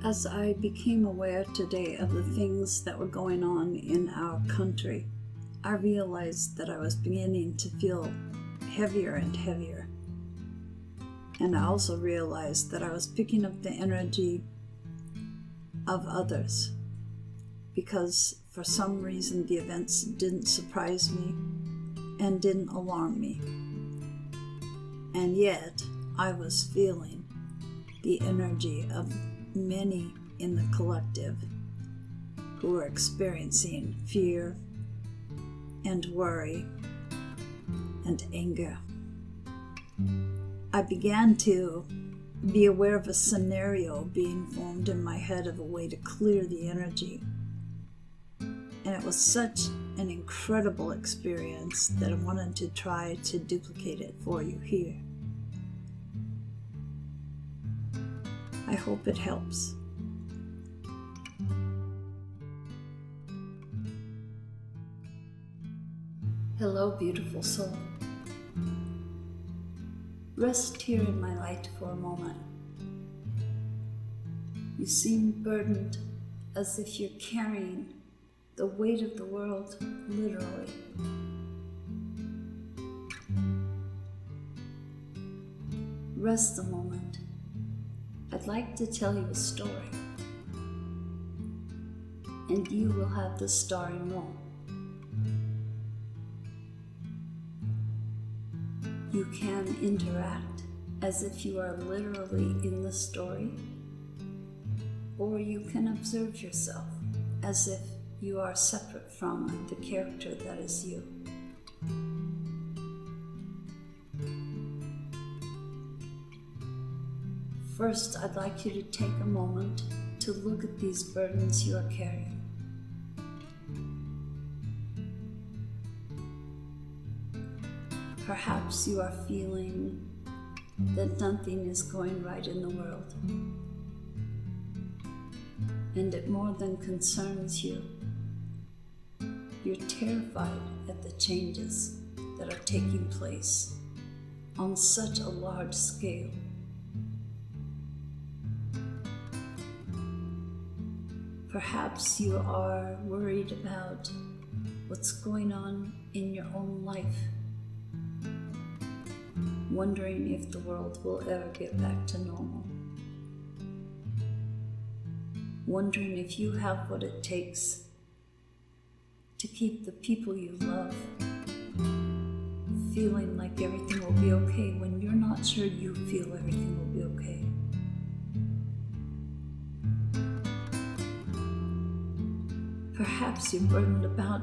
As I became aware today of the things that were going on in our country, I realized that I was beginning to feel heavier and heavier. And I also realized that I was picking up the energy of others, because for some reason the events didn't surprise me and didn't alarm me. And yet I was feeling the energy of many in the collective who are experiencing fear and worry and anger. I began to be aware of a scenario being formed in my head of a way to clear the energy. And it was such an incredible experience that I wanted to try to duplicate it for you here. I hope it helps. Hello, beautiful soul. Rest here in my light for a moment. You seem burdened as if you're carrying the weight of the world literally. Rest a moment. I'd like to tell you a story, and you will have the starring role. You can interact as if you are literally in the story, or you can observe yourself as if you are separate from the character that is you. First, I'd like you to take a moment to look at these burdens you are carrying. Perhaps you are feeling that nothing is going right in the world, and it more than concerns you. You're terrified at the changes that are taking place on such a large scale. Perhaps you are worried about what's going on in your own life, wondering if the world will ever get back to normal, wondering if you have what it takes to keep the people you love feeling like everything will be okay when you're not sure you feel everything will be okay. Perhaps you're burdened about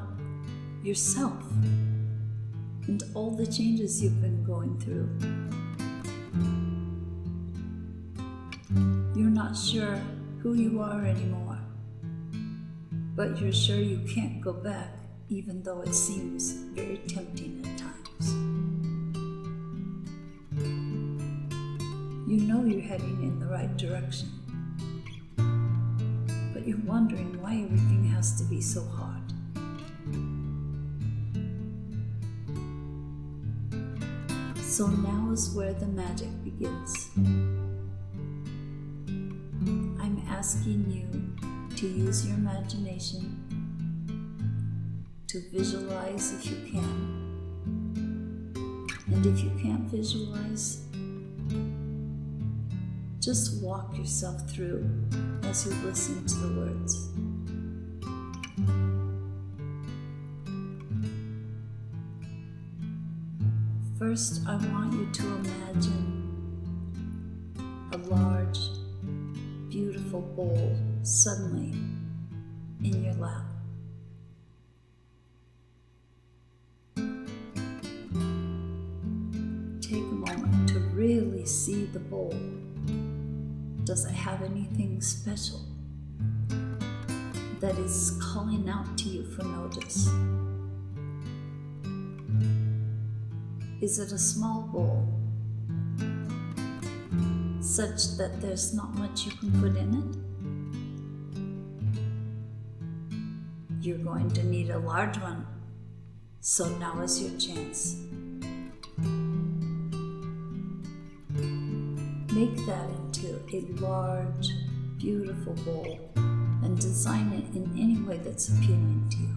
yourself and all the changes you've been going through. You're not sure who you are anymore, but you're sure you can't go back, even though it seems very tempting at times. You know you're heading in the right direction, but you're wondering why everything has to be so hard. So now is where the magic begins. I'm asking you to use your imagination to visualize if you can. And if you can't visualize, just walk yourself through as you listen to the words. First, I want you to imagine a large, beautiful bowl suddenly in your lap. Take a moment to really see the bowl. Does it have anything special that is calling out to you for notice? Is it a small bowl, such that there's not much you can put in it? You're going to need a large one, so now is your chance. Make that into a large, beautiful bowl and design it in any way that's appealing to you.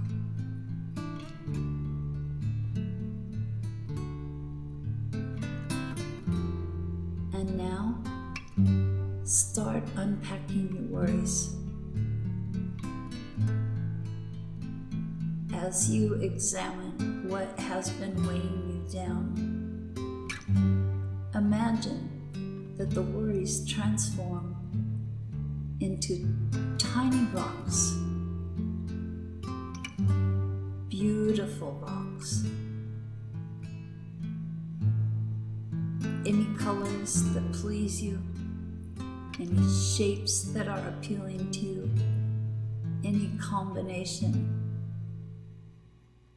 And now, start unpacking your worries. As you examine what has been weighing you down, imagine that the worries transform into tiny rocks, beautiful rocks. Any colors that please you, any shapes that are appealing to you, any combination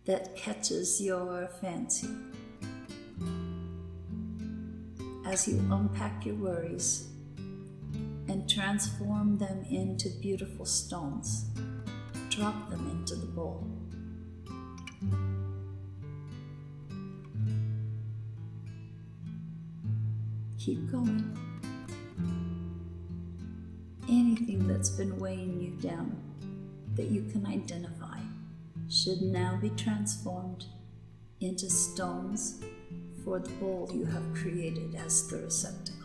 that catches your fancy. As you unpack your worries and transform them into beautiful stones, drop them into the bowl. Keep going. Anything that's been weighing you down that you can identify should now be transformed into stones for the bowl you have created as the receptacle.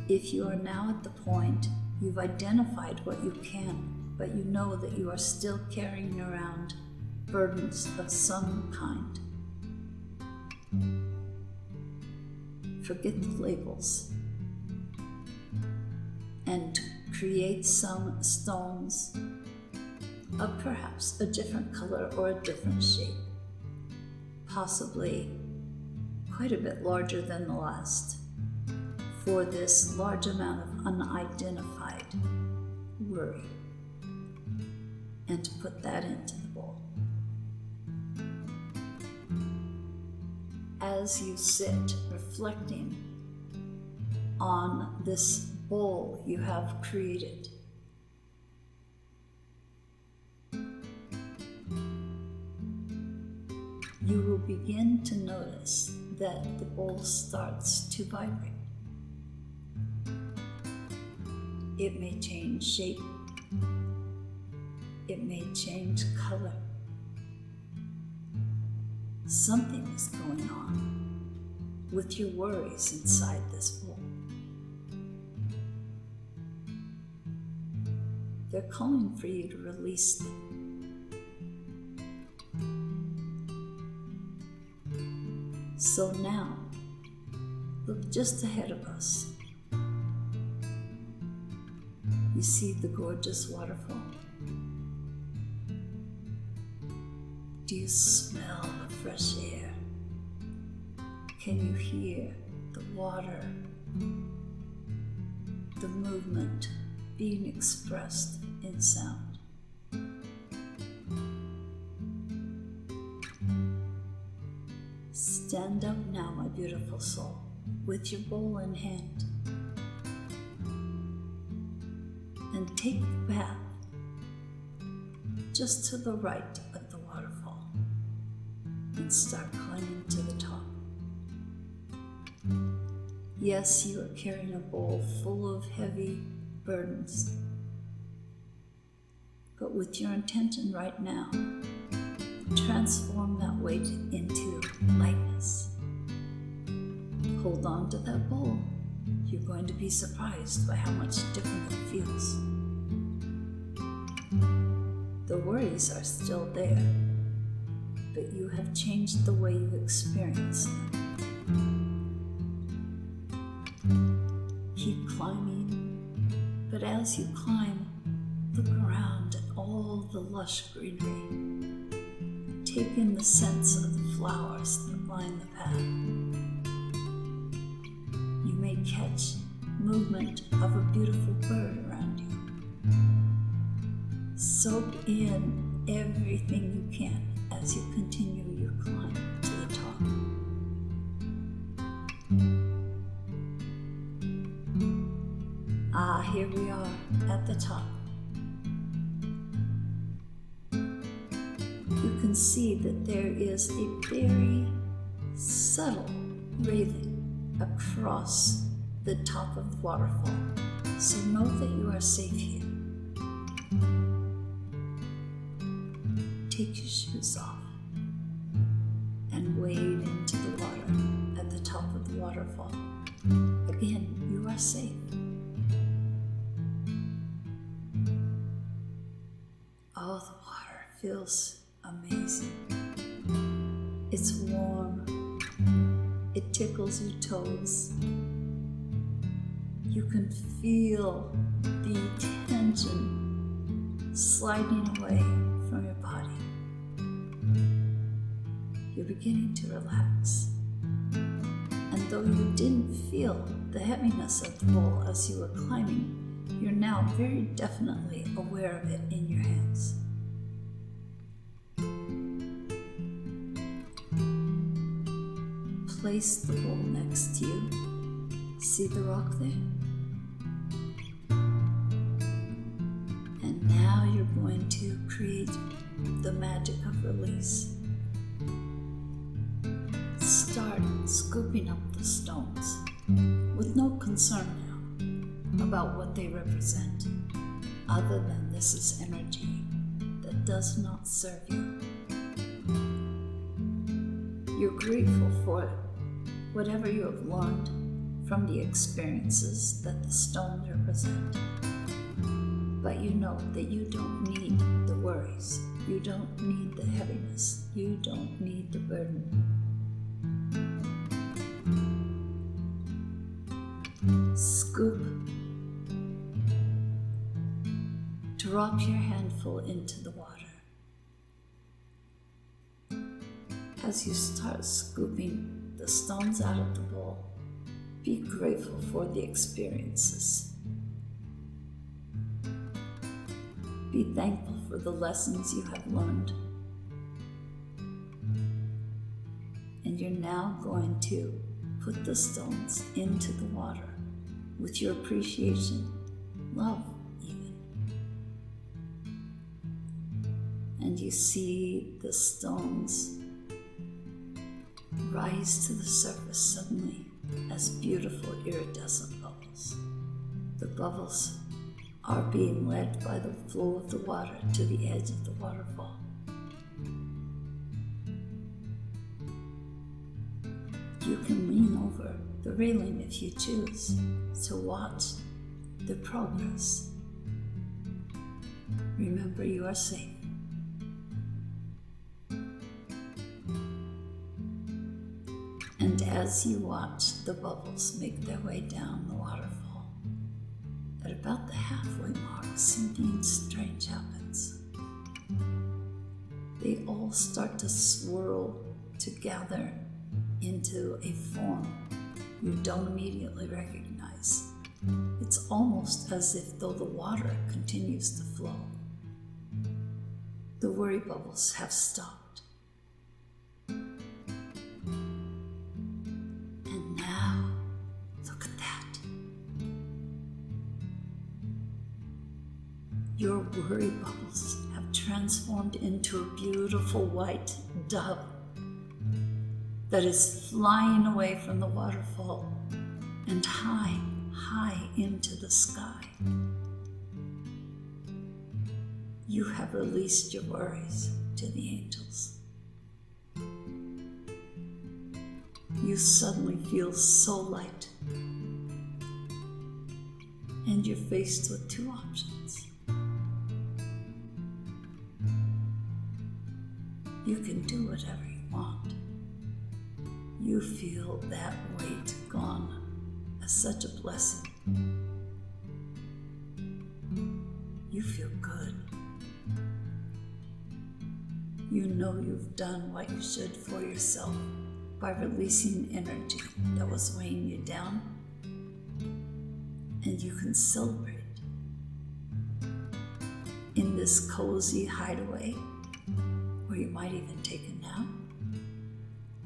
If you are now at the point you've identified what you can, but you know that you are still carrying around burdens of some kind, forget the labels and create some stones of perhaps a different color or a different shape, possibly quite a bit larger than the last, for this large amount of unidentified worry, and put that into the bowl. As you sit reflecting on this bowl you have created, you will begin to notice that the bowl starts to vibrate. It may change shape, it may change color. Something is going on with your worries inside this bowl. They're calling for you to release them. So now, look just ahead of us. You see the gorgeous waterfall. Do you smell the fresh air? Can you hear the water, the movement being expressed in sound? Stand up now, my beautiful soul, with your bowl in hand, and take the path just to the right of the waterfall and start climbing to the top. Yes, you are carrying a bowl full of heavy burdens, but with your intention right now, transform that weight into lightness. Hold on to that bowl. You're going to be surprised by how much different it feels. The worries are still there, but you have changed the way you experience them. Keep climbing, but as you climb, look around at all the lush greenery. Take in the scents of the flowers that line the path. You may catch movement of a beautiful bird around you. Soak in everything you can as you continue your climb to the top. Here we are at the top. You can see that there is a very subtle railing across the top of the waterfall. So know that you are safe here. Take your shoes off and wade into the water at the top of the waterfall. Again, you are safe. Oh, the water feels amazing. It's warm. It tickles your toes. You can feel the tension sliding away from your body. You're beginning to relax. And though you didn't feel the heaviness of the bowl as you were climbing, you're now very definitely aware of it in your hands. Place the bowl next to you. See the rock there? And now you're going to create the magic of release. Start scooping up the stones with no concern now about what they represent, other than this is energy that does not serve you. You're grateful for whatever you have learned from the experiences that the stones represent. But you know that you don't need the worries. You don't need the heaviness. You don't need the burden. Scoop. Drop your handful into the water. As you start scooping the stones out of the bowl, be grateful for the experiences. Be thankful for the lessons you have learned. And you're now going to put the stones into the water with your appreciation, love even. And you see the stones rise to the surface suddenly as beautiful iridescent bubbles. The bubbles are being led by the flow of the water to the edge of the waterfall. You can lean over the railing if you choose to watch the progress. Remember, you are safe. And as you watch the bubbles make their way down the waterfall, at about the halfway mark, something strange happens. They all start to swirl together into a form you don't immediately recognize. It's almost as if though the water continues to flow. The worry bubbles have stopped. And now, look at that. Your worry bubbles have transformed into a beautiful white dove that is flying away from the waterfall and high, high into the sky. You have released your worries to the angels. You suddenly feel so light, and you're faced with two options. You can do whatever you want. You feel that weight gone as such a blessing. You feel good. You know you've done what you should for yourself by releasing energy that was weighing you down, and you can celebrate in this cozy hideaway, where you might even take a nap,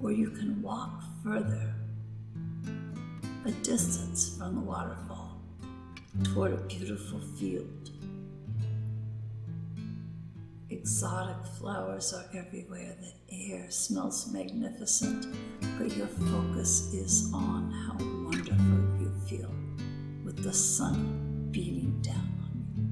or you can walk further, a distance from the toward a beautiful field, exotic flowers are everywhere. The air smells magnificent, but your focus is on how wonderful you feel with the sun beating down on you.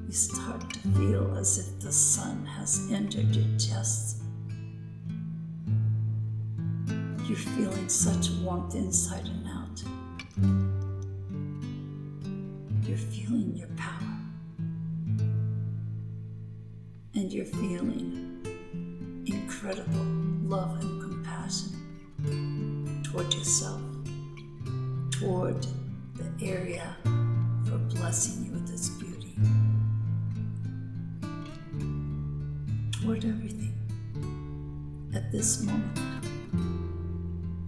You start to feel as if the sun has entered your chest. You're feeling such warmth inside and out. You're feeling your power. And you're feeling incredible love and compassion toward yourself, toward the area for blessing you with its beauty, toward everything. At this moment,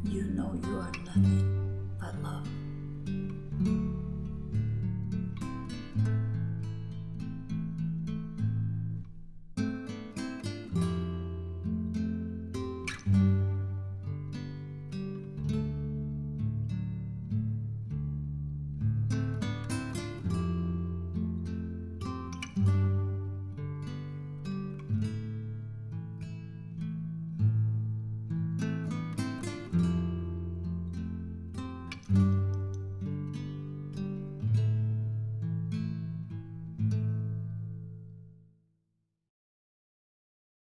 you know you are nothing.